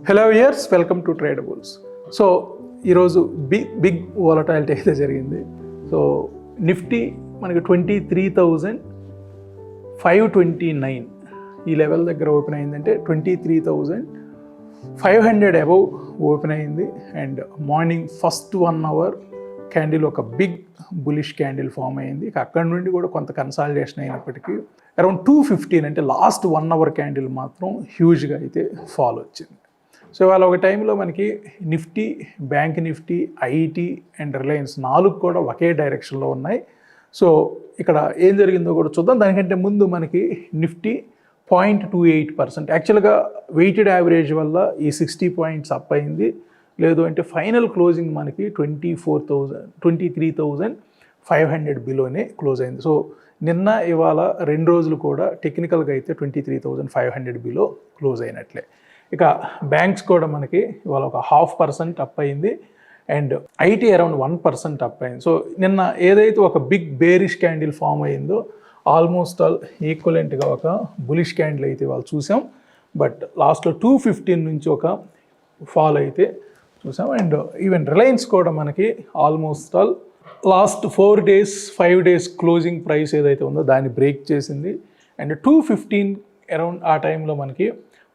Hello years, welcome to Tradables. So ఈరోజు big volatility అయితే జరిగింది. సో నిఫ్టీ మనకి 23,529 ఈ లెవెల్ దగ్గర ఓపెన్ అయిందంటే 23,500 అబవ్ ఓపెన్ అయింది. And morning first 1 hour candle ఒక బిగ్ బులిష్ క్యాండిల్ ఫామ్ అయింది. అక్కడ నుండి కూడా కొంత కన్సాలిడేషన్ అయినప్పటికీ అరౌండ్ 215 అంటే లాస్ట్ 1 hour క్యాండిల్ మాత్రం హ్యూజ్గా అయితే ఫాల్ వచ్చింది. సో ఇవాళ ఒక టైంలో మనకి Nifty, bank Nifty, IT and Reliance 4 కూడా ఒకే డైరెక్షన్లో ఉన్నాయి. సో ఇక్కడ ఏం జరిగిందో కూడా చూద్దాం. దానికంటే ముందు మనకి నిఫ్టీ 0.28% యాక్చువల్గా వెయిటెడ్ యావరేజ్ వల్ల ఈ 60 points అప్ అయింది. లేదు అంటే ఫైనల్ క్లోజింగ్ మనకి 23,500 బిలోనే క్లోజ్ అయింది. సో నిన్న ఇవాళ 2 రోజులు కూడా టెక్నికల్గా అయితే 23,500 బిలో క్లోజ్ అయినట్లే. ఇక బ్యాంక్స్ కూడా మనకి ఇవాళ ఒక 0.5% అప్ అయింది. అండ్ ఐటీ అరౌండ్ 1% అప్ అయింది. సో నిన్న ఏదైతే ఒక బిగ్ బేరిష్ క్యాండిల్ ఫామ్ అయిందో ఆల్మోస్ట్ ఆల్ ఈక్వలెంట్గా ఒక బులిష్ క్యాండిల్ అయితే వాళ్ళు చూసాం. బట్ లాస్ట్లో 215 నుంచి ఒక ఫాల్ అయితే చూసాం. అండ్ ఈవెన్ రిలయన్స్ కూడా మనకి almost all last 4 days 5 days closing price ఏదైతే ఉందో దాన్ని బ్రేక్ చేసింది. అండ్ 215 అరౌండ్ ఆ టైంలో మనకి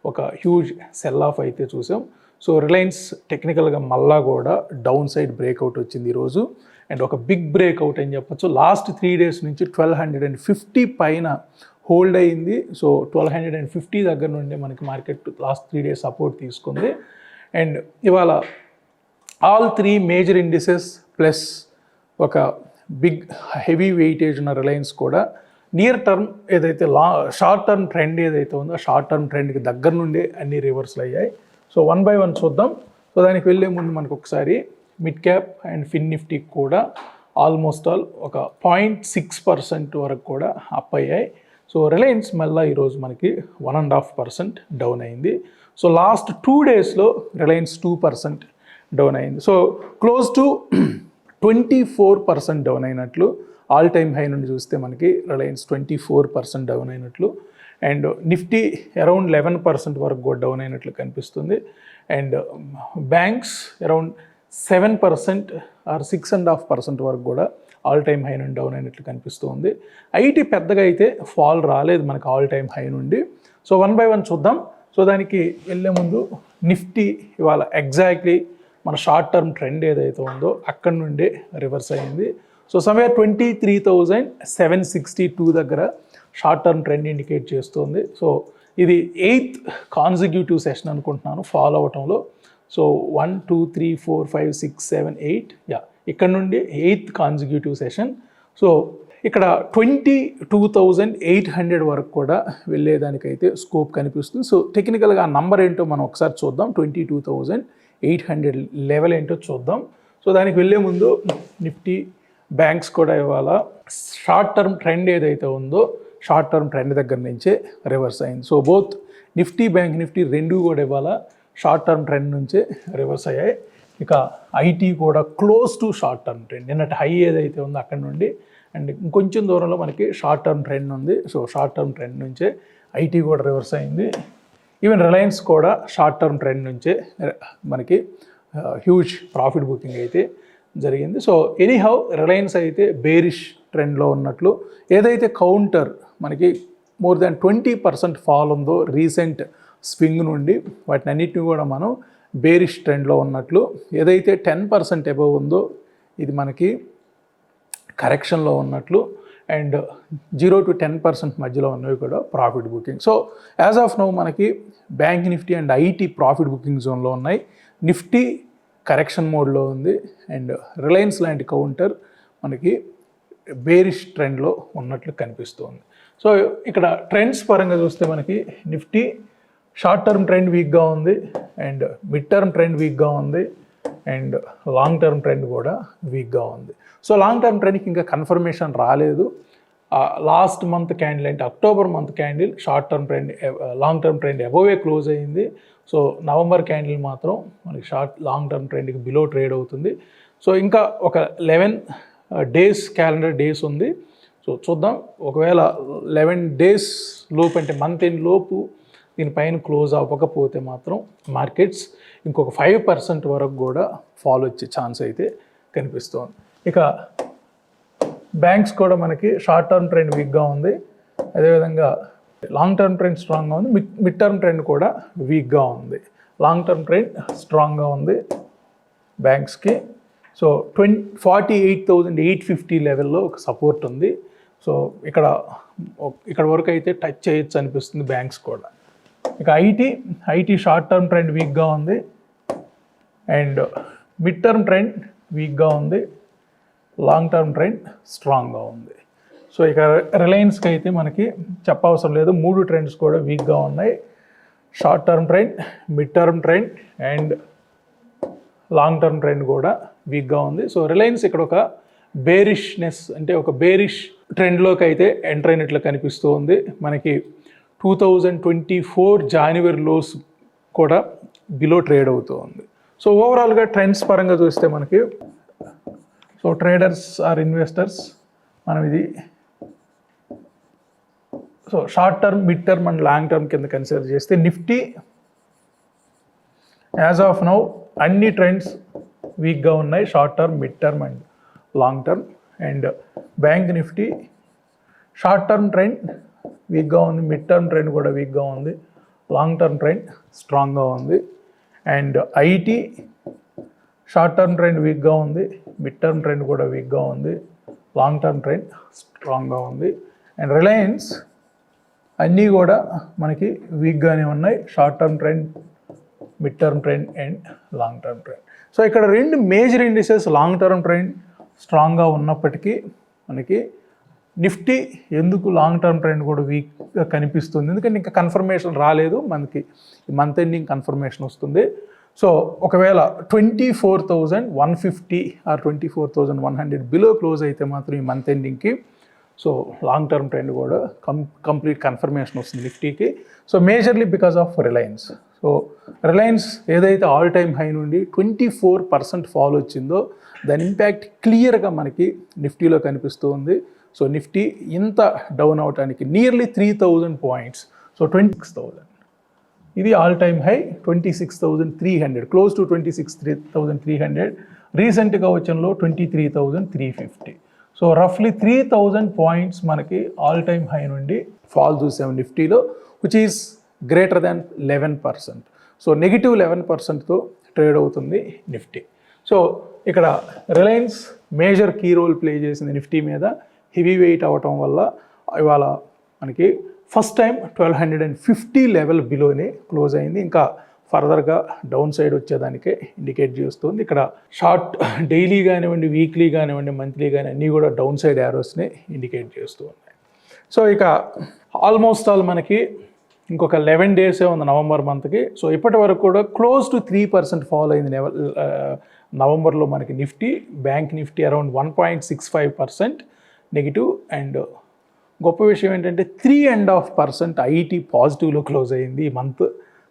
ఒక హ్యూజ్ సెల్ ఆఫ్ అయితే చూసాం. సో రిలయన్స్ టెక్నికల్గా మళ్ళా కూడా డౌన్ సైడ్ బ్రేక్అవుట్ వచ్చింది ఈరోజు. అండ్ ఒక బిగ్ బ్రేక్అవుట్ అని చెప్పొచ్చు. లాస్ట్ 3 days నుంచి 1250 పైన హోల్డ్ అయింది. సో 1250 దగ్గర నుండి మనకి మార్కెట్ లాస్ట్ 3 days సపోర్ట్ తీసుకుంది. అండ్ ఇవాళ ఆల్ 3 మేజర్ ఇండిసెస్ ప్లస్ ఒక బిగ్ హెవీ వెయిటేజ్ ఉన్న రిలయన్స్ కూడా నియర్ టర్మ్ ఏదైతే షార్ట్ టర్మ్ ట్రెండ్ ఏదైతే ఉందో షార్ట్ టర్మ్ ట్రెండ్కి దగ్గర నుండి అన్ని రివర్సల్ అయ్యాయి. సో 1 by 1 చూద్దాం. సో దానికి వెళ్ళే ముందు మనకు ఒకసారి mid cap and fin Nifty కూడా ఆల్మోస్ట్ ఆల్ ఒక 0.6% వరకు కూడా అప్ అయ్యాయి. సో రిలయన్స్ మళ్ళీ ఈరోజు మనకి 1.5% డౌన్ అయింది. సో లాస్ట్ 2 daysలో రిలయన్స్ 2% డౌన్ అయింది. సో క్లోజ్ టు 24% డౌన్ అయినట్లు. ఆల్ టైమ్ హై నుండి చూస్తే మనకి రిలయన్స్ 24% డౌన్ అయినట్లు. అండ్ నిఫ్టీ అరౌండ్ 11% వరకు కూడా డౌన్ అయినట్లు కనిపిస్తుంది. అండ్ బ్యాంక్స్ అరౌండ్ 7% ఆర్ 6.5% వరకు కూడా ఆల్ టైమ్ హై నుండి డౌన్ అయినట్లు కనిపిస్తుంది. ఐటీ పెద్దగా అయితే ఫాల్ రాలేదు మనకి ఆల్ టైమ్ హై నుండి. సో 1 by 1 చూద్దాం. సో దానికి వెళ్ళే ముందు నిఫ్టీ ఇవాళ ఎగ్జాక్ట్లీ మన షార్ట్ టర్మ్ ట్రెండ్ ఏదైతే ఉందో అక్కడ నుండే రివర్స్ అయింది. సో సమ్వేర్ 23,762 దగ్గర షార్ట్ టర్మ్ ట్రెండ్ ఇండికేట్ చేస్తుంది. సో ఇది 8th కాన్సిక్యూటివ్ సెషన్ అనుకుంటున్నాను ఫాలో అవటంలో. సో 1 2 3 4 5 6 7 8 ఇక్కడ నుండి 8th కాన్సిక్యూటివ్ సెషన్. సో ఇక్కడ 22,800 వరకు కూడా వెళ్ళేదానికైతే స్కోప్ కనిపిస్తుంది. సో టెక్నికల్గా ఆ నంబర్ ఏంటో మనం ఒకసారి చూద్దాం. 22,800 లెవెల్ ఏంటో చూద్దాం. సో దానికి వెళ్ళే ముందు నిఫ్టీ, బ్యాంక్స్ కూడా ఇవాళ షార్ట్ టర్మ్ ట్రెండ్ ఏదైతే ఉందో షార్ట్ టర్మ్ ట్రెండ్ దగ్గర నుంచే రివర్స్ అయింది. So both Nifty, bank Nifty 2 కూడా ఇవాళ షార్ట్ టర్మ్ ట్రెండ్ నుంచే రివర్స్ అయ్యాయి. ఇక ఐటీ కూడా close to short term trend. నిన్నటి హై ఏదైతే ఉందో అక్కడ నుండి అండ్ ఇంకొంచెం దూరంలో మనకి షార్ట్ టర్మ్ ట్రెండ్ ఉంది. సో షార్ట్ టర్మ్ ట్రెండ్ నుంచే ఐటీ కూడా రివర్స్ అయింది. ఈవెన్ రిలయన్స్ కూడా షార్ట్ టర్మ్ ట్రెండ్ నుంచే మనకి హ్యూజ్ ప్రాఫిట్ బుకింగ్ అయితే జరిగింది. సో ఎనీహౌ రిలయన్స్ అయితే బేరిష్ ట్రెండ్లో ఉన్నట్లు. ఏదైతే కౌంటర్ మనకి మోర్ దాన్ 20% ఫాల్ ఉందో రీసెంట్ స్వింగ్ నుండి వాటిని అన్నిటిని కూడా మనం బేరిష్ ట్రెండ్లో ఉన్నట్లు. ఏదైతే 10% అబవ్ ఉందో ఇది మనకి కరెక్షన్లో ఉన్నట్లు. అండ్ 0 to 10% మధ్యలో ఉన్నవి కూడా profit booking. So as of now మనకి bank Nifty and IT profit booking జోన్లో ఉన్నాయి. నిఫ్టీ కరెక్షన్ మోడ్లో ఉంది. అండ్ రిలయన్స్ లాంటి కౌంటర్ మనకి బేరిష్ ట్రెండ్లో ఉన్నట్లు కనిపిస్తుంది. సో ఇక్కడ ట్రెండ్స్ పరంగా చూస్తే మనకి నిఫ్టీ షార్ట్ టర్మ్ ట్రెండ్ వీక్గా ఉంది. అండ్ మిడ్ టర్మ్ ట్రెండ్ వీక్గా ఉంది. అండ్ లాంగ్ టర్మ్ ట్రెండ్ కూడా వీక్గా ఉంది. సో లాంగ్ టర్మ్ ట్రెండ్కి ఇంకా కన్ఫర్మేషన్ రాలేదు. లాస్ట్ మంత్ క్యాండిల్ అంటే October month candle short term trend, long term trend above close అయ్యింది. సో నవంబర్ క్యాండిల్ మాత్రం మనకి లాంగ్ టర్మ్ ట్రెండ్కి బిలో ట్రేడ్ అవుతుంది. సో ఇంకా ఒక 11 days క్యాలెండర్ డేస్ ఉంది. సో చూద్దాం, ఒకవేళ 11 days లోపు అంటే మంత్ ఎండ్ లోపు దీనిపైన క్లోజ్ అవ్వకపోతే మాత్రం మార్కెట్స్ ఇంకొక 5% వరకు కూడా ఫాల్ వచ్చే ఛాన్స్ అయితే కనిపిస్తోంది. ఇక బ్యాంక్స్ కూడా మనకి షార్ట్ టర్మ్ ట్రెండ్ వీక్గా ఉంది, అదేవిధంగా లాంగ్ టర్మ్ ట్రెండ్ స్ట్రాంగ్గా ఉంది, మిడ్ టర్మ్ ట్రెండ్ కూడా వీక్గా ఉంది. లాంగ్ టర్మ్ ట్రెండ్ స్ట్రాంగ్గా ఉంది బ్యాంక్స్కి. సో 48,850 లెవెల్లో ఒక సపోర్ట్ ఉంది. సో ఇక్కడ వరకు అయితే టచ్ చేయొచ్చు అనిపిస్తుంది బ్యాంక్స్ కూడా. ఇక ఐటీ షార్ట్ టర్మ్ ట్రెండ్ వీక్గా ఉంది అండ్ మిడ్ టర్మ్ ట్రెండ్ వీక్గా ఉంది, లాంగ్ టర్మ్ ట్రెండ్ స్ట్రాంగ్గా ఉంది. సో ఇక రిలయన్స్కి అయితే మనకి చెప్పవసరం లేదు, 3 ట్రెండ్స్ కూడా వీక్గా ఉన్నాయి. Short term trend, mid term trend and long term trend కూడా వీక్గా ఉంది. సో రిలయన్స్ ఇక్కడ ఒక బేరిష్నెస్ అంటే ఒక బేరిష్ ట్రెండ్లోకి అయితే ఎంటర్ అయినట్లు కనిపిస్తూ ఉంది. మనకి 2024 జనవరి లోస్ కూడా బిలో ట్రేడ్ అవుతూ ఉంది. సో ఓవరాల్గా ట్రెండ్స్ పరంగా చూస్తే మనకి సో ట్రేడర్స్ ఆర్ ఇన్వెస్టర్స్ మనం ఇది so short term, mid term and long term కింద కన్సిడర్ చేస్తే నిఫ్టీ యాజ్ ఆఫ్ నౌ అన్ని ట్రెండ్స్ వీక్గా ఉన్నాయి, short term, mid term and long term. And bank Nifty short term trend వీక్గా ఉంది, mid term trend కూడా వీక్గా ఉంది, లాంగ్ టర్మ్ ట్రెండ్ స్ట్రాంగ్గా ఉంది. And IT short term trend వీక్గా ఉంది, మిడ్ టర్మ్ ట్రెండ్ కూడా వీక్గా ఉంది, లాంగ్ టర్మ్ ట్రెండ్ స్ట్రాంగ్గా ఉంది. అండ్ రిలయన్స్ అన్నీ కూడా మనకి వీక్గానే ఉన్నాయి, short term trend, mid term trend and long term trend. So ఇక్కడ 2 major indices long term trend స్ట్రాంగ్గా ఉన్నప్పటికీ మనకి నిఫ్టీ ఎందుకు లాంగ్ టర్మ్ ట్రెండ్ కూడా వీక్గా కనిపిస్తుంది, ఎందుకంటే ఇంకా కన్ఫర్మేషన్ రాలేదు, మనకి మంత్ ఎండింగ్ కన్ఫర్మేషన్ వస్తుంది. సో ఒకవేళ 24,150 ఆర్ 24,100 బిలో క్లోజ్ అయితే మాత్రం ఈ మంత్ ఎండింగ్కి సో లాంగ్ టర్మ్ ట్రెండ్ కూడా కంప్లీట్ కన్ఫర్మేషన్ వస్తుంది నిఫ్టీకి. So majorly because of Reliance. So Reliance ఏదైతే ఆల్ టైమ్ హై నుండి 24% ఫాల్ వచ్చిందో దాని ఇంపాక్ట్ క్లియర్గా మనకి నిఫ్టీలో కనిపిస్తూ ఉంది. సో నిఫ్టీ ఇంత డౌన్ అవడానికి నియర్లీ 3,000 పాయింట్స్, సో 26,000 ఇది all time high, 26,300 close to 26,300. రీసెంట్గా వచ్చంలో 23,350. సో రఫ్లీ 3,000 పాయింట్స్ మనకి ఆల్ టైమ్ హై నుండి ఫాల్ చూసాము నిఫ్టీలో, which is greater than 11%. So negative 11%తో ట్రేడ్ అవుతుంది నిఫ్టీ. సో ఇక్కడ Reliance major key role play చేసింది నిఫ్టీ మీద, హెవీ వెయిట్ అవ్వటం వల్ల ఇవాళ మనకి ఫస్ట్ టైం 1,250 లెవెల్ బిలోనే క్లోజ్ అయింది. ఇంకా ఫర్దర్గా డౌన్ సైడ్ వచ్చేదానికే ఇండికేట్ చేస్తుంది. ఇక్కడ షార్ట్ డైలీ కానివ్వండి, వీక్లీ కానివ్వండి, మంత్లీ కానీ అన్నీ కూడా డౌన్ సైడ్ యారోస్ని ఇండికేట్ చేస్తూ ఉన్నాయి. సో ఇక ఆల్మోస్ట్ ఆల్ మనకి ఇంకొక 11 డేసే ఉంది నవంబర్ మంత్కి. సో ఇప్పటి వరకు కూడా క్లోజ్ టు 3% ఫాల్ అయింది నవంబర్లో మనకి Nifty. Bank Nifty around 1.65% negative. And గొప్ప విషయం ఏంటంటే 3.5% ఐటీ పాజిటివ్లో క్లోజ్ అయింది ఈ మంత్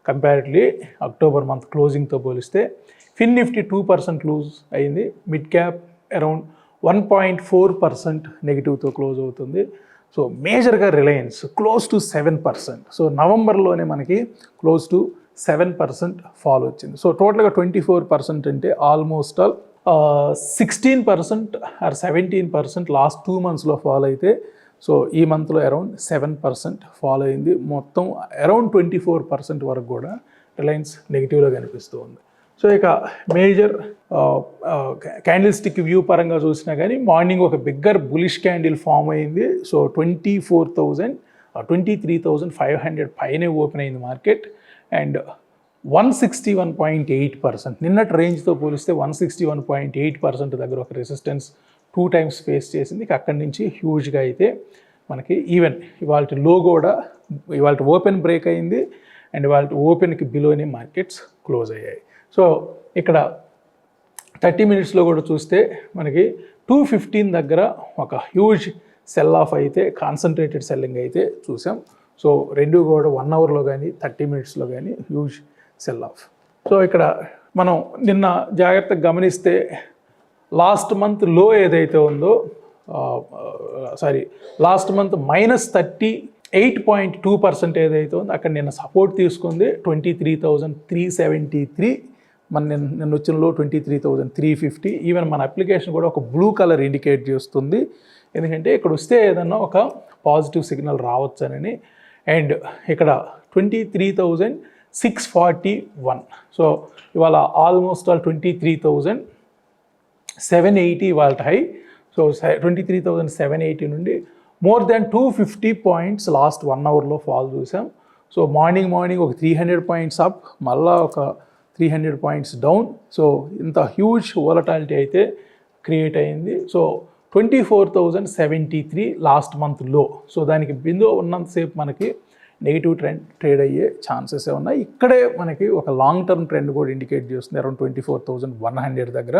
కంపారిటివ్లీ అక్టోబర్ మంత్ క్లోజింగ్తో పోలిస్తే. ఫిన్ నిఫ్టీ 2% లూజ్ అయింది. మిడ్ క్యాప్ అరౌండ్ 1.4% నెగిటివ్తో క్లోజ్ అవుతుంది. సో మేజర్గా రిలయన్స్ క్లోజ్ టు 7%. సో నవంబర్లోనే మనకి క్లోజ్ టు 7% ఫాల్ వచ్చింది. సో టోటల్గా 24% అంటే ఆల్మోస్ట్ ఆల్ 16% ఆర్ 17% లాస్ట్ 2 మంత్స్లో ఫాల్ అయితే, సో ఈ మంత్లో అరౌండ్ 7% ఫాల్ అయింది. మొత్తం అరౌండ్ 24% వరకు కూడా రిలయన్స్ నెగిటివ్లో కనిపిస్తూ ఉంది. సో ఇక మేజర్ క్యాండిల్ స్టిక్ వ్యూ పరంగా చూసినా కానీ మార్నింగ్ ఒక బిగ్గర్ బులిష్ క్యాండిల్ ఫామ్ అయింది. సో 23,500 పైనే ఓపెన్ అయింది మార్కెట్. అండ్ 161.8% నిన్నటి రేంజ్తో పోలిస్తే 161.8% దగ్గర ఒక రెసిస్టెన్స్ 2 టైమ్స్ ఫేస్ చేసింది. అక్కడి నుంచి హ్యూజ్గా అయితే మనకి ఈవెన్ ఇవాళ లో కూడా ఇవాళ ఓపెన్ బ్రేక్ అయింది అండ్ ఇవాళ ఓపెన్కి బిలోనే మార్కెట్స్ క్లోజ్ అయ్యాయి. సో ఇక్కడ 30 మినిట్స్లో కూడా చూస్తే మనకి 215 దగ్గర ఒక హ్యూజ్ సెల్ ఆఫ్ అయితే కాన్సన్ట్రేటెడ్ సెల్లింగ్ అయితే చూసాం. సో రెండు కూడా 1 అవర్లో కానీ 30 మినిట్స్లో కానీ హ్యూజ్ సెల్ ఆఫ్. సో ఇక్కడ మనం నిన్న జాగ్రత్తగా గమనిస్తే లాస్ట్ మంత్ లో ఏదైతే ఉందో లాస్ట్ మంత్ -30 8.2% ఏదైతే ఉందో అక్కడ నిన్న సపోర్ట్ తీసుకుంది 23,373. మన నిన్న వచ్చిన లో 23,350. ఈవెన్ మన అప్లికేషన్ కూడా ఒక బ్లూ కలర్ ఇండికేట్ చేస్తుంది, ఎందుకంటే ఇక్కడ వస్తే ఏదన్నా ఒక పాజిటివ్ సిగ్నల్ రావచ్చనని. అండ్ ఇక్కడ 23,641. సో ఇవాళ ఆల్మోస్ట్ ఆల్ 23,780 ఇవాళ హై. సో 23,780 నుండి మోర్ దాన్ 250 పాయింట్స్ లాస్ట్ 1 అవర్లో ఫాల్ చూసాం. సో మార్నింగ్ ఒక 300 పాయింట్స్ అప్, మళ్ళా ఒక 300 పాయింట్స్ డౌన్. సో ఇంత హ్యూజ్ వోలటాలిటీ అయితే క్రియేట్ అయింది. సో 24,073 లాస్ట్ మంత్ లో. సో దానికి బిందు ఉన్నంతసేపు మనకి నెగిటివ్ ట్రేడ్ అయ్యే ఛాన్సెస్ ఉన్నాయి. ఇక్కడే మనకి ఒక లాంగ్ టర్మ్ ట్రెండ్ కూడా ఇండికేట్ చేస్తుంది అరౌండ్ 24,100 దగ్గర.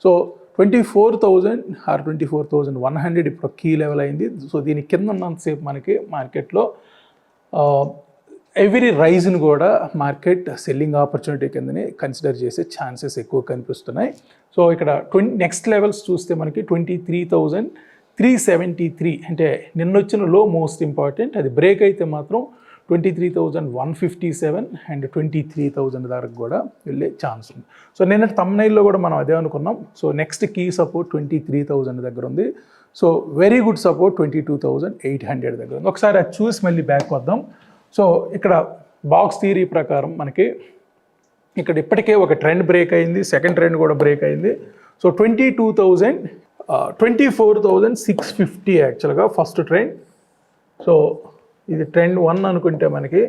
సో 24,000 ఆర్ 24,100 ఇప్పుడు కీ లెవెల్ అయింది. సో దీని కింద ఉన్నంతసేపు మనకి మార్కెట్లో ఎవ్రీ రైజ్ని కూడా మార్కెట్ సెల్లింగ్ ఆపర్చునిటీ కిందనే కన్సిడర్ చేసే ఛాన్సెస్ ఎక్కువ కనిపిస్తున్నాయి. సో ఇక్కడ నెక్స్ట్ లెవెల్స్ చూస్తే మనకి 23,373 అంటే నిన్నొచ్చిన లో మోస్ట్ ఇంపార్టెంట్. అది బ్రేక్ అయితే మాత్రం 23,157 అండ్ 23,000 వరకు కూడా వెళ్ళే ఛాన్స్ ఉంది. సో నిన్న తమ్నైల్లో కూడా మనం అదే అనుకున్నాం. సో నెక్స్ట్ కీ సపోర్ట్ 23,000 దగ్గర ఉంది. సో వెరీ గుడ్ సపోర్ట్ 22,800 దగ్గర ఉంది. ఒకసారి అది చూసి మళ్ళీ బ్యాక్ వద్దాం. సో ఇక్కడ బాక్స్ థియరీ ప్రకారం మనకి ఇక్కడ ఇప్పటికే ఒక ట్రెండ్ బ్రేక్ అయింది, సెకండ్ ట్రెండ్ కూడా బ్రేక్ అయింది. సో 24,650 యాక్చువల్గా ఫస్ట్ ట్రెండ్. సో ఇది ట్రెండ్ 1 అనుకుంటే మనకి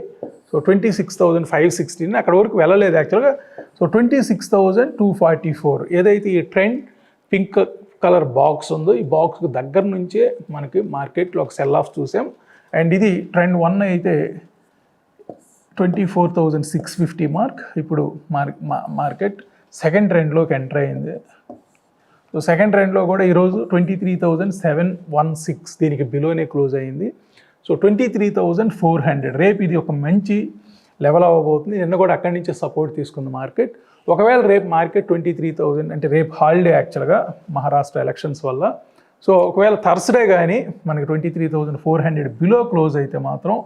సో 26,516 అక్కడ వరకు వెళ్ళలేదు యాక్చువల్గా. సో 26,244 ఏదైతే ఈ ట్రెండ్ పింక్ కలర్ బాక్స్ ఉందో ఈ బాక్స్కి దగ్గర నుంచే మనకి మార్కెట్లో ఒక సెల్ ఆఫ్ చూసాం. అండ్ ఇది ట్రెండ్ 1 అయితే 24,650 మార్క్. ఇప్పుడు మార్కెట్ సెకండ్ ట్రెండ్లోకి ఎంటర్ అయింది. సో సెకండ్ ట్రెండ్లో కూడా ఈరోజు 23,716 దీనికి బిలోనే క్లోజ్ అయింది. సో 23,400 రేపు ఇది ఒక మంచి లెవెల్ అవ్వబోతుంది. నిన్న కూడా అక్కడి నుంచే సపోర్ట్ తీసుకుంది మార్కెట్. ఒకవేళ రేపు మార్కెట్ 23,000 అంటే రేపు హాలిడే యాక్చువల్గా మహారాష్ట్ర ఎలక్షన్స్ వల్ల. సో ఒకవేళ థర్స్డే కానీ మనకి 23,400 బిలో క్లోజ్ అయితే మాత్రం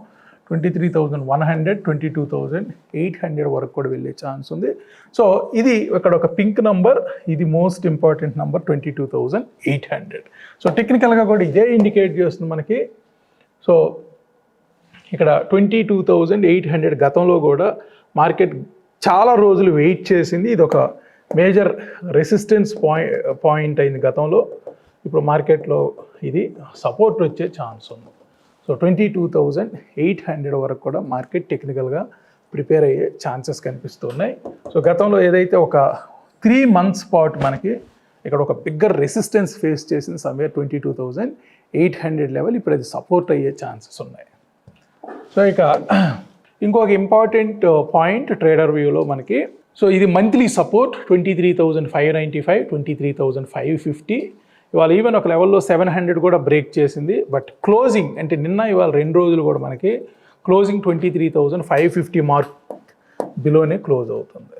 23,100 22,800 వరకు కూడా వెళ్ళే ఛాన్స్ ఉంది. సో ఇది ఇక్కడ ఒక పింక్ నంబర్, ఇది మోస్ట్ ఇంపార్టెంట్ నంబర్ 22,800. సో టెక్నికల్గా కూడా ఇదే ఇండికేట్ చేస్తుంది మనకి. సో ఇక్కడ 22,800 గతంలో కూడా మార్కెట్ చాలా రోజులు వెయిట్ చేసింది. ఇది ఒక మేజర్ రెసిస్టెన్స్ పాయింట్ అయింది గతంలో. ఇప్పుడు మార్కెట్లో ఇది సపోర్ట్ వచ్చే ఛాన్స్ ఉంది. సో 22,800 వరకు కూడా మార్కెట్ టెక్నికల్గా ప్రిపేర్ అయ్యే ఛాన్సెస్ కనిపిస్తున్నాయి. సో గతంలో ఏదైతే ఒక 3 months పాటు మనకి ఇక్కడ ఒక బిగ్గర్ రెసిస్టెన్స్ ఫేస్ చేసింది సమ్వేర్ 22,800 లెవెల్, ఇప్పుడు అది సపోర్ట్ అయ్యే ఛాన్సెస్ ఉన్నాయి. సో ఇక ఇంకొక ఇంపార్టెంట్ పాయింట్ ట్రేడర్ వ్యూలో మనకి, సో ఇది మంత్లీ సపోర్ట్ 23,595 23,550. ఇవాళ ఈవెన్ ఒక లెవెల్లో 700 కూడా బ్రేక్ చేసింది. బట్ క్లోజింగ్ అంటే నిన్న ఇవాళ 2 రోజులు కూడా మనకి క్లోజింగ్ 23,550 మార్క్ బిలోనే క్లోజ్ అవుతుంది.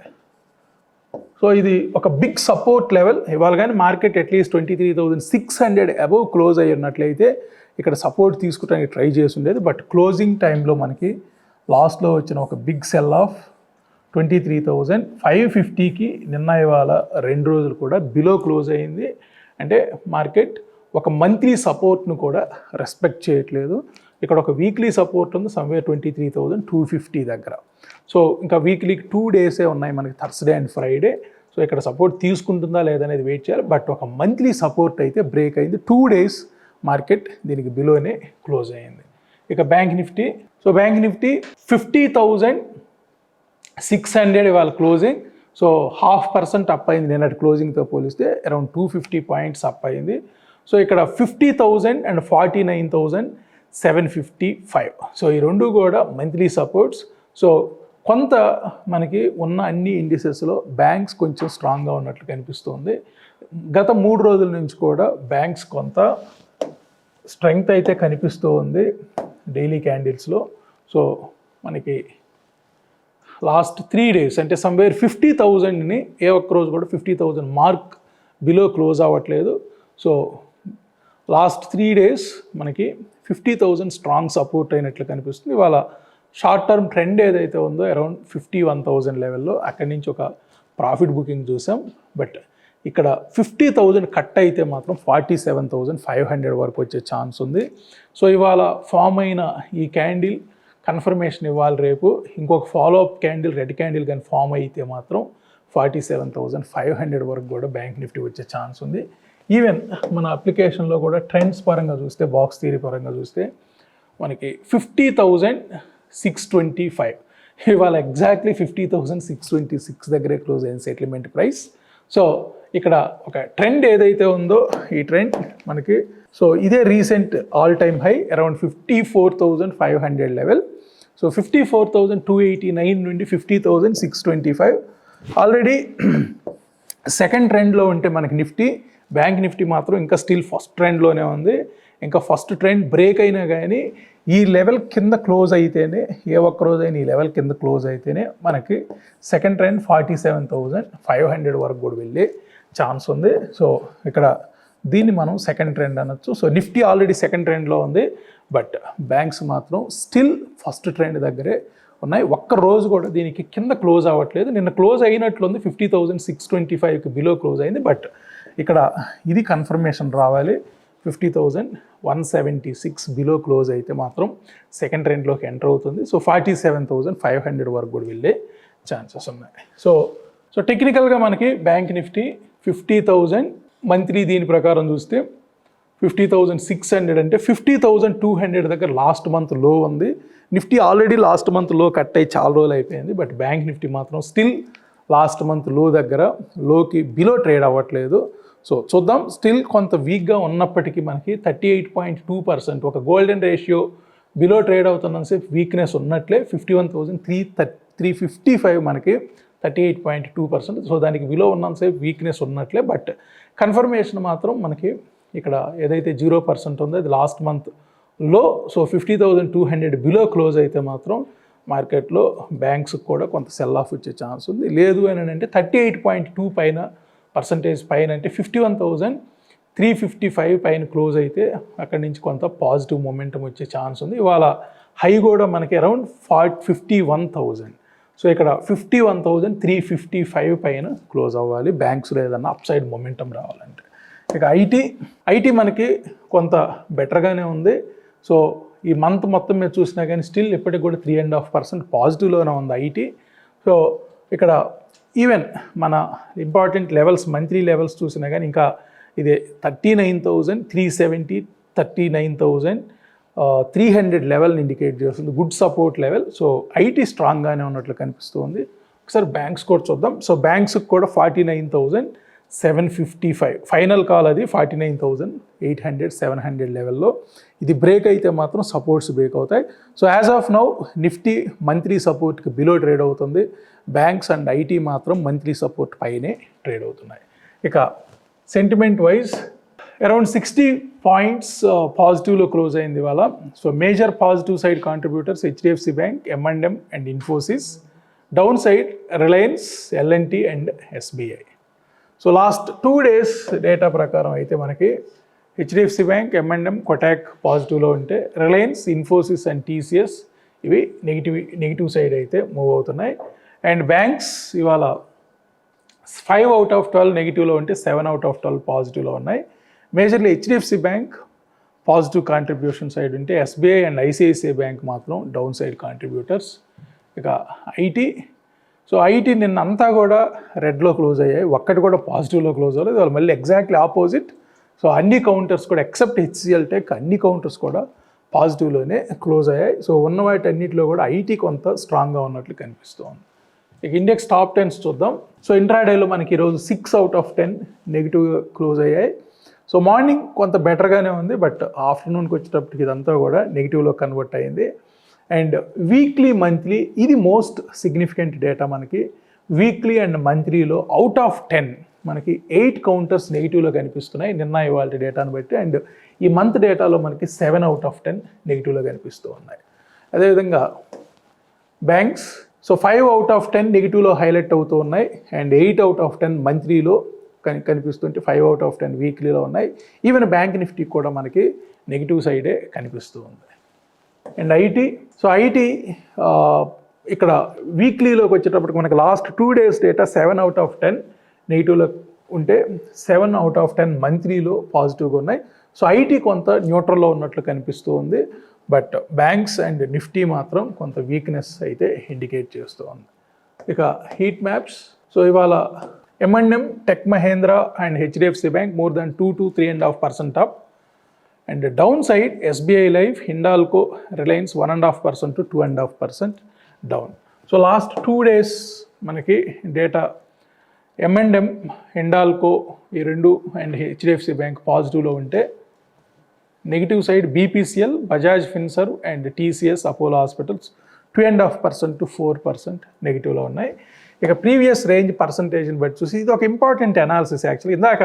సో ఇది ఒక బిగ్ సపోర్ట్ లెవెల్. ఇవాళ కానీ మార్కెట్ అట్లీస్ట్ 23,600 అబవ్ క్లోజ్ అయ్యున్నట్లయితే ఇక్కడ సపోర్ట్ తీసుకోవడానికి ట్రై చేసి ఉండేది. బట్ క్లోజింగ్ టైంలో మనకి లాస్ట్లో వచ్చిన ఒక బిగ్ సెల్ ఆఫ్ 23,550కి నిన్న ఇవాళ 2 రోజులు కూడా బిలో క్లోజ్ అయింది. అంటే మార్కెట్ ఒక మంత్లీ సపోర్ట్ను కూడా రెస్పెక్ట్ చేయట్లేదు. ఇక్కడ ఒక వీక్లీ సపోర్ట్ ఉంది సమ్వేర్ 23,250 దగ్గర. సో ఇంకా వీక్లీకి 2 డేసే ఉన్నాయి మనకి, థర్స్డే అండ్ ఫ్రైడే. సో ఇక్కడ సపోర్ట్ తీసుకుంటుందా లేదనేది వెయిట్ చేయాలి. బట్ ఒక మంత్లీ సపోర్ట్ అయితే బ్రేక్ అయింది. 2 days మార్కెట్ దీనికి బిలోనే క్లోజ్ అయింది. ఇక bank Nifty, so bank Nifty 50,600 ఇవాళ క్లోజింగ్. సో 0.5% అప్ అయింది నిన్నటి క్లోజింగ్తో పోలిస్తే, అరౌండ్ 250 పాయింట్స్ అప్ అయింది. సో ఇక్కడ 50,000 అండ్ 49,755. సో ఈ రెండు కూడా మంత్లీ సపోర్ట్స్. సో కొంత మనకి ఉన్న అన్ని ఇండిసెస్లో బ్యాంక్స్ కొంచెం స్ట్రాంగ్గా ఉన్నట్లు కనిపిస్తుంది. గత 3 రోజుల నుంచి కూడా బ్యాంక్స్ కొంత స్ట్రెంగ్త్ అయితే కనిపిస్తూ ఉంది డైలీ క్యాండిల్స్లో. సో మనకి లాస్ట్ 3 days అంటే సమ్వేర్ 50,000ని ఏ ఒక్క రోజు కూడా 50,000 మార్క్ బిలో క్లోజ్ అవ్వట్లేదు. సో లాస్ట్ 3 డేస్ మనకి 50,000 స్ట్రాంగ్ సపోర్ట్ అయినట్లు కనిపిస్తుంది. ఇవాళ షార్ట్ టర్మ్ ట్రెండ్ ఏదైతే ఉందో అరౌండ్ 51,000 లెవెల్లో అక్కడి నుంచి ఒక ప్రాఫిట్ బుకింగ్ చూసాం. బట్ ఇక్కడ 50,000 కట్ అయితే మాత్రం 47,500 వరకు వచ్చే ఛాన్స్ ఉంది. సో ఇవాళ ఫామ్ అయిన ఈ క్యాండిల్ కన్ఫర్మేషన్ ఇవ్వాలి. రేపు ఇంకొక ఫాలోఅప్ క్యాండిల్ రెడ్ క్యాండిల్ కానీ ఫామ్ అయితే మాత్రం 47,500 వరకు కూడా బ్యాంక్ నిఫ్టీ వచ్చే ఛాన్స్ ఉంది. ఈవెన్ మన అప్లికేషన్లో కూడా ట్రెండ్స్ పరంగా చూస్తే, బాక్స్ థియరీ పరంగా చూస్తే మనకి 50,625 ఇవాళ ఎగ్జాక్ట్లీ 50,626 దగ్గరే క్లోజ్ అయింది సెటిల్మెంట్ ప్రైస్. సో ఇక్కడ ఒక ట్రెండ్ ఏదైతే ఉందో ఈ ట్రెండ్ మనకి సో ఇదే recent all time high around 54,500 level. So 54,289 నుండి 50,625 ఆల్రెడీ సెకండ్ ట్రెండ్లో ఉంటే మనకి నిఫ్టీ, బ్యాంక్ నిఫ్టీ మాత్రం ఇంకా స్టిల్ ఫస్ట్ ట్రెండ్లోనే ఉంది. ఇంకా ఫస్ట్ ట్రెండ్ బ్రేక్ అయినా కానీ ఈ లెవెల్ కింద క్లోజ్ అయితేనే, ఏ ఒక్క రోజైనా ఈ లెవెల్ కింద క్లోజ్ అయితేనే మనకి సెకండ్ ట్రెండ్ 47,500 వరకు కూడా వెళ్ళే ఛాన్స్ ఉంది. సో ఇక్కడ దీన్ని మనం సెకండ్ ట్రెండ్ అనొచ్చు. సో నిఫ్టీ ఆల్రెడీ సెకండ్ ట్రెండ్లో ఉంది, బట్ బ్యాంక్స్ మాత్రం స్టిల్ ఫస్ట్ ట్రెండ్ దగ్గరే ఉన్నాయి. ఒక్క రోజు కూడా దీనికి కింద క్లోజ్ అవ్వట్లేదు. నిన్న క్లోజ్ అయినట్లుంది, 50,625కి బిలో క్లోజ్ అయింది. బట్ ఇక్కడ ఇది కన్ఫర్మేషన్ రావాలి, 50,176 బిలో క్లోజ్ అయితే మాత్రం సెకండ్ ట్రెండ్లోకి ఎంటర్ అవుతుంది. సో 47,500 వరకు కూడా వెళ్ళే ఛాన్సెస్ ఉన్నాయి. సో టెక్నికల్గా మనకి బ్యాంక్ నిఫ్టీ 50,000 మంత్లీ దీని ప్రకారం చూస్తే 50,600 అంటే 50,200 దగ్గర లాస్ట్ మంత్ లో ఉంది. నిఫ్టీ ఆల్రెడీ లాస్ట్ మంత్ లో కట్ అయ్యి చాలా రోజులు అయిపోయింది. బట్ బ్యాంక్ నిఫ్టీ మాత్రం స్టిల్ లాస్ట్ మంత్ లో దగ్గర లోకి బిలో ట్రేడ్ అవ్వట్లేదు. సో చూద్దాం, స్టిల్ కొంత వీక్గా ఉన్నప్పటికీ మనకి 38.2% ఒక గోల్డెన్ రేషియో బిలో ట్రేడ్ అవుతున్నంతసేపు వీక్నెస్ ఉన్నట్లే. 51,355 మనకి 38.2%. సో దానికి బిలో ఉన్నంతసేపు వీక్నెస్ ఉన్నట్లే. బట్ కన్ఫర్మేషన్ మాత్రం మనకి ఇక్కడ ఏదైతే 0% ఉందో అది లాస్ట్ మంత్ లో. సో 50,200 బిలో క్లోజ్ అయితే మాత్రం మార్కెట్లో బ్యాంక్స్ కూడా కొంత సెల్ ఆఫ్ వచ్చే ఛాన్స్ ఉంది. లేదు అని అంటే 38.2 పైన పర్సంటేజ్ పైన అంటే 51,355 పైన క్లోజ్ అయితే అక్కడి నుంచి కొంత పాజిటివ్ మొమెంటం వచ్చే ఛాన్స్ ఉంది. ఇవాళ హై కూడా మనకి అరౌండ్ 51,000. సో ఇక్కడ 51,355 పైన క్లోజ్ అవ్వాలి బ్యాంక్స్లో ఏదన్నా అప్ సైడ్ మొమెంటం రావాలంటే. ఇక ఐటీ మనకి కొంత బెటర్గానే ఉంది. సో ఈ మంత్ మొత్తం మీద చూసినా కానీ స్టిల్ ఇప్పటికి కూడా 3.5% పాజిటివ్లోనే ఉంది ఐటీ. సో ఇక్కడ ఈవెన్ మన ఇంపార్టెంట్ లెవెల్స్, మంత్లీ లెవెల్స్ చూసినా కానీ ఇంకా ఇదే 39,370, 39,300 లెవెల్ని ఇండికేట్ చేస్తుంది, good support level. So IT స్ట్రాంగ్గానే ఉన్నట్లు కనిపిస్తుంది. ఒకసారి బ్యాంక్స్ కూడా చూద్దాం. సో బ్యాంక్స్కి కూడా 49,755 ఫైనల్ కాల్, అది 49,800, 700 లెవెల్లో. ఇది బ్రేక్ అయితే మాత్రం సపోర్ట్స్ బ్రేక్ అవుతాయి. So as of now Nifty monthly సపోర్ట్కి బిలో ట్రేడ్ అవుతుంది. బ్యాంక్స్ అండ్ ఐటీ మాత్రం మంత్లీ సపోర్ట్ పైనే ట్రేడ్ అవుతున్నాయి. ఇక సెంటిమెంట్ వైజ్ అరౌండ్ 60 పాయింట్స్ పాజిటివ్లో క్లోజ్ అయింది ఇవాళ. So major positive side contributors HDFC bank, M&M and Infosys. Down side Reliance, L&T and SBI. So last 2 days data ప్రకారం అయితే మనకి హెచ్డిఎఫ్సి బ్యాంక్, M&M, కొటాక్ పాజిటివ్లో ఉంటే రిలయన్స్, ఇన్ఫోసిస్ అండ్ TCS ఇవి నెగిటివ్ సైడ్ అయితే మూవ్ అవుతున్నాయి. అండ్ బ్యాంక్స్ ఇవాళ 5 out of 12 నెగిటివ్లో ఉంటే 7 out of 12 పాజిటివ్లో ఉన్నాయి. Majorly HDFC bank positive contribution side ఉంటే SBI అండ్ ICICI బ్యాంక్ మాత్రం డౌన్ సైడ్ కాంట్రిబ్యూటర్స్. ఇక ఐటీ నిన్న అంతా కూడా రెడ్లో క్లోజ్ అయ్యాయి, ఒక్కటి కూడా పాజిటివ్లో క్లోజ్ అవ్వలేదు. వాళ్ళు మళ్ళీ ఎగ్జాక్ట్లీ ఆపోజిట్. సో అన్ని కౌంటర్స్ కూడా ఎక్సెప్ట్ HCL టెక్ అన్ని కౌంటర్స్ కూడా పాజిటివ్లోనే క్లోజ్ అయ్యాయి. సో ఉన్న వాటి అన్నింటిలో కూడా ఐటీ కొంత స్ట్రాంగ్గా ఉన్నట్లు కనిపిస్తుంది. ఇక ఇండెక్స్ టాప్ 10s చూద్దాం. సో ఇంట్రాడేలో మనకి ఈరోజు 6 out of 10 నెగిటివ్గా క్లోజ్ అయ్యాయి. సో మార్నింగ్ కొంత బెటర్గానే ఉంది, బట్ ఆఫ్టర్నూన్కి వచ్చేటప్పటికి ఇదంతా కూడా నెగిటివ్లో కన్వర్ట్ అయ్యింది. అండ్ వీక్లీ, మంత్లీ ఇది మోస్ట్ సిగ్నిఫికెంట్ డేటా మనకి. వీక్లీ అండ్ మంత్లీలో అవుట్ ఆఫ్ 10 మనకి 8 కౌంటర్స్ నెగిటివ్లో కనిపిస్తున్నాయి నిన్న ఇవాళ డేటాను బట్టి. అండ్ ఈ మంత్ డేటాలో మనకి 7 out of 10 నెగిటివ్లో కనిపిస్తూ ఉన్నాయి. అదేవిధంగా బ్యాంక్స్, సో 5 out of 10 నెగిటివ్లో హైలైట్ అవుతూ ఉన్నాయి. అండ్ 8 out of 10 మంత్లీలో కనిపిస్తుంటే 5 out of 10 వీక్లీలో ఉన్నాయి. ఈవెన్ బ్యాంక్ నిఫ్టీ కూడా మనకి నెగిటివ్ సైడే కనిపిస్తూ ఉంది. అండ్ ఐటీ, సో ఐటీ ఇక్కడ వీక్లీలోకి వచ్చేటప్పటికి మనకి last 2 days data 7 out of 10 నెగిటివ్లో ఉంటే 7 out of 10 మంత్లీలో పాజిటివ్గా ఉన్నాయి. సో ఐటీ కొంత న్యూట్రల్లో ఉన్నట్లు కనిపిస్తూ ఉంది. బట్ బ్యాంక్స్ అండ్ నిఫ్టీ మాత్రం కొంత వీక్నెస్ అయితే ఇండికేట్ చేస్తూ ఉంది. ఇక హీట్ మ్యాప్స్, సో ఇవాళ M&M, Tech Mahindra and HDFC bank more than 2 to 3.5% up. And down side SBI life, Hindalco, Reliance 1.5% to 2.5% down. So last 2 days మనకి డేటా M&M, హిండాల్కో ఈ రెండు అండ్ HDFC బ్యాంక్ పాజిటివ్లో ఉంటే negative side BPCL, Bajaj Finserv and TCS, Apollo Hospitals 2.5% to 4% నెగిటివ్లో ఉన్నాయి. ఇక previous range పర్సంటేజ్ని బట్టి చూసి ఇది ఒక ఇంపార్టెంట్ అనాలిసిస్ యాక్చువల్లీ. ఇందాక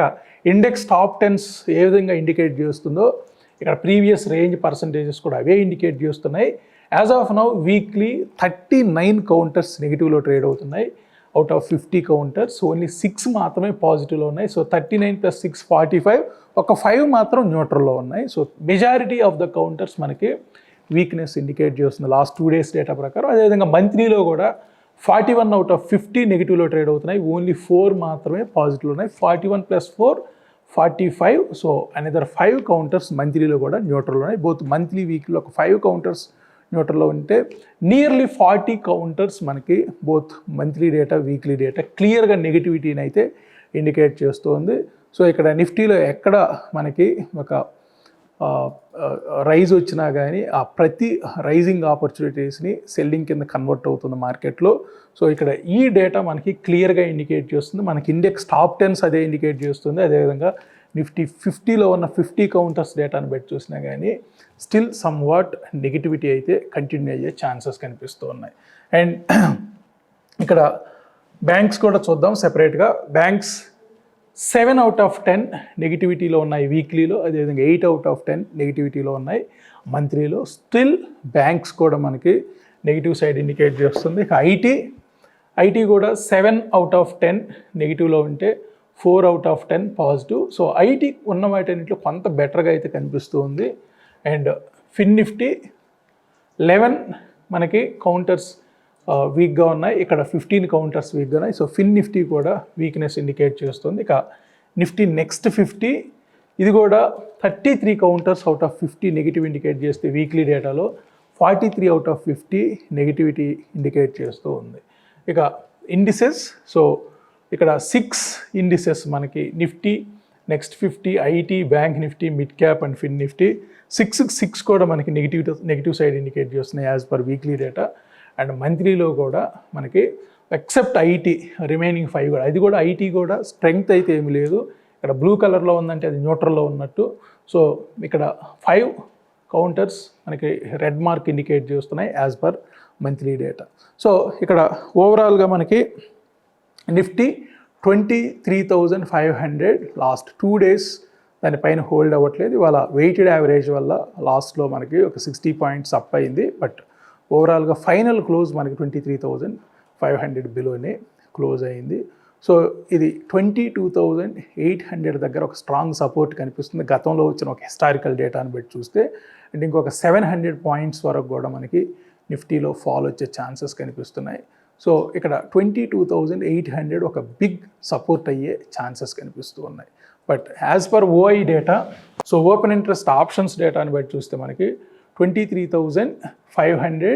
ఇండెక్స్ టాప్ 10s ఏ విధంగా ఇండికేట్ చేస్తుందో ఇక్కడ ప్రీవియస్ రేంజ్ పర్సంటేజెస్ కూడా అవే ఇండికేట్ చేస్తున్నాయి. As of now weekly 39 counters నెగిటివ్లో ట్రేడ్ అవుతున్నాయి. అవుట్ ఆఫ్ 50 కౌంటర్స్ ఓన్లీ 6 మాత్రమే పాజిటివ్లో ఉన్నాయి. సో 39 + 6 45, ఒక 5 మాత్రం న్యూట్రల్లో ఉన్నాయి. So majority of the counters మనకి వీక్నెస్ ఇండికేట్ చేస్తుంది లాస్ట్ 2 days డేటా ప్రకారం. అదేవిధంగా మంత్లీలో కూడా 41 out of 50 నెగిటివ్లో ట్రేడ్ అవుతున్నాయి. ఓన్లీ 4 మాత్రమే పాజిటివ్లో ఉన్నాయి. 41 + 4 45. సో అనదర్ 5 కౌంటర్స్ మంత్లీలో కూడా న్యూట్రల్లో ఉన్నాయి. బోత్ మంత్లీ వీక్లో ఒక 5 కౌంటర్స్ న్యూట్రల్లో ఉంటే నియర్లీ 40 కౌంటర్స్ మనకి both monthly data, weekly data క్లియర్గా నెగిటివిటీని అయితే ఇండికేట్ చేస్తుంది. సో ఇక్కడ నిఫ్టీలో ఎక్కడ మనకి ఒక రైజ్ వచ్చినా కానీ ఆ ప్రతి రైజింగ్ ఆపర్చునిటీస్ని సెల్లింగ్ కింద కన్వర్ట్ అవుతుంది మార్కెట్లో. సో ఇక్కడ ఈ డేటా మనకి క్లియర్గా ఇండికేట్ చేస్తుంది. మనకి ఇండెక్స్ టాప్ 10s అదే ఇండికేట్ చేస్తుంది. అదేవిధంగా నిఫ్టీ 50లో ఉన్న 50 కౌంటర్స్ డేటాను బట్టి చూసినా కానీ స్టిల్ సమ్ వాట్ నెగిటివిటీ అయితే కంటిన్యూ అయ్యే ఛాన్సెస్ కనిపిస్తూ ఉన్నాయి. అండ్ ఇక్కడ బ్యాంక్స్ కూడా చూద్దాం సెపరేట్గా. బ్యాంక్స్ 7 out of 10 నెగిటివిటీలో ఉన్నాయి వీక్లీలో, అదేవిధంగా 8 out of 10 నెగిటివిటీలో ఉన్నాయి మంత్లీలో. స్టిల్ బ్యాంక్స్ కూడా మనకి నెగిటివ్ సైడ్ ఇండికేట్ చేస్తుంది. ఇక ఐటీ కూడా 7 out of 10 నెగిటివ్లో ఉంటే 4 out of 10 positive. So IT ఉన్న వాటిలో కొంత బెటర్గా అయితే కనిపిస్తూ ఉంది. అండ్ ఫిన్ నిఫ్టీ 11 మనకి కౌంటర్స్ వీక్గా ఉన్నాయి. ఇక్కడ 15 కౌంటర్స్ వీక్గా ఉన్నాయి. సో ఫిన్ నిఫ్టీ కూడా వీక్నెస్ ఇండికేట్ చేస్తుంది. ఇక నిఫ్టీ నెక్స్ట్ 50 ఇది కూడా 33 counters out of 50 negative indicate చేస్తే వీక్లీ డేటాలో 43 out of 50 నెగిటివిటీ ఇండికేట్ చేస్తూ ఉంది. ఇక ఇండిసెస్, సో ఇక్కడ 6 ఇండిసెస్ మనకి Nifty next 50, IT, bank Nifty, mid cap and fin Nifty 6 కూడా మనకి నెగిటివ్ సైడ్ ఇండికేట్ చేస్తున్నాయి as per weekly data. And మంత్లీలో కూడా మనకి ఎక్సెప్ట్ ఐటీ రిమైనింగ్ 5 కూడా, అది కూడా ఐటీ కూడా స్ట్రెంగ్త్ అయితే ఏమి లేదు. ఇక్కడ బ్లూ కలర్లో ఉందంటే అది న్యూట్రల్లో ఉన్నట్టు. సో ఇక్కడ 5 కౌంటర్స్ మనకి రెడ్ మార్క్ ఇండికేట్ చేస్తున్నాయి as per monthly data. So ఇక్కడ ఓవరాల్గా మనకి నిఫ్టీ 23,500 లాస్ట్ 2 days దానిపైన హోల్డ్ అవ్వట్లేదు. ఇవాళ వెయిటెడ్ యావరేజ్ వల్ల లాస్ట్లో మనకి ఒక 60 points అప్ అయింది. బట్ ఓవరాల్గా ఫైనల్ క్లోజ్ మనకి 23,500 బిలోనే క్లోజ్ అయింది. సో ఇది 22,800 దగ్గర ఒక స్ట్రాంగ్ సపోర్ట్ కనిపిస్తుంది గతంలో వచ్చిన ఒక హిస్టారికల్ డేటాను బట్టి చూస్తే. అండ్ ఇంకొక 700 points వరకు కూడా మనకి నిఫ్టీలో ఫాల్ వచ్చే ఛాన్సెస్ కనిపిస్తున్నాయి. సో ఇక్కడ 22,800 ఒక బిగ్ సపోర్ట్ అయ్యే ఛాన్సెస్ కనిపిస్తూ ఉన్నాయి. But as per ఓఐ data, so open interest options డేటాని బట్టి చూస్తే మనకి 23,500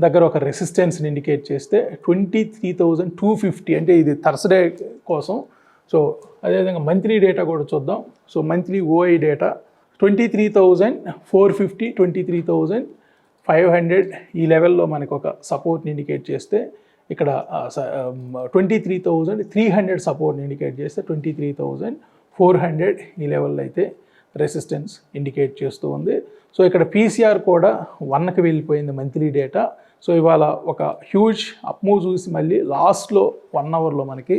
దగ్గర ఒక రెసిస్టెన్స్ని ఇండికేట్ చేస్తే 23,250 అంటే ఇది థర్స్డే కోసం. సో అదేవిధంగా మంత్లీ డేటా కూడా చూద్దాం. సో మంత్లీ ఓఐ డేటా 23,450, 23,500 ఈ లెవెల్లో మనకు ఒక సపోర్ట్ని ఇండికేట్ చేస్తే, ఇక్కడ 23,300 సపోర్ట్ని ఇండికేట్ చేస్తే 23,400 ఈ లెవెల్లో అయితే రెసిస్టెన్స్ ఇండికేట్ చేస్తూ ఉంది. సో ఇక్కడ పీసీఆర్ కూడా 1కి వెళ్ళిపోయింది మంత్లీ డేటా. సో ఇవాళ ఒక హ్యూజ్ అప్ మూవ్ చూసి మళ్ళీ లాస్ట్లో 1 అవర్లో మనకి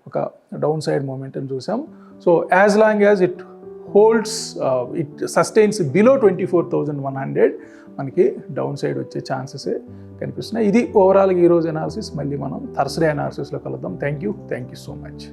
ఒక డౌన్ సైడ్ మూమెంటం చూసాం. So as long as it holds, it sustains below 24,100 మనకి డౌన్ సైడ్ వచ్చే ఛాన్సెస్ కనిపిస్తున్నాయి. ఇది ఓవరాల్గా ఈరోజు అనాలిసిస్. మళ్ళీ మనం థర్స్డే అనాలిసిస్లో కలుద్దాం. Thank you so much.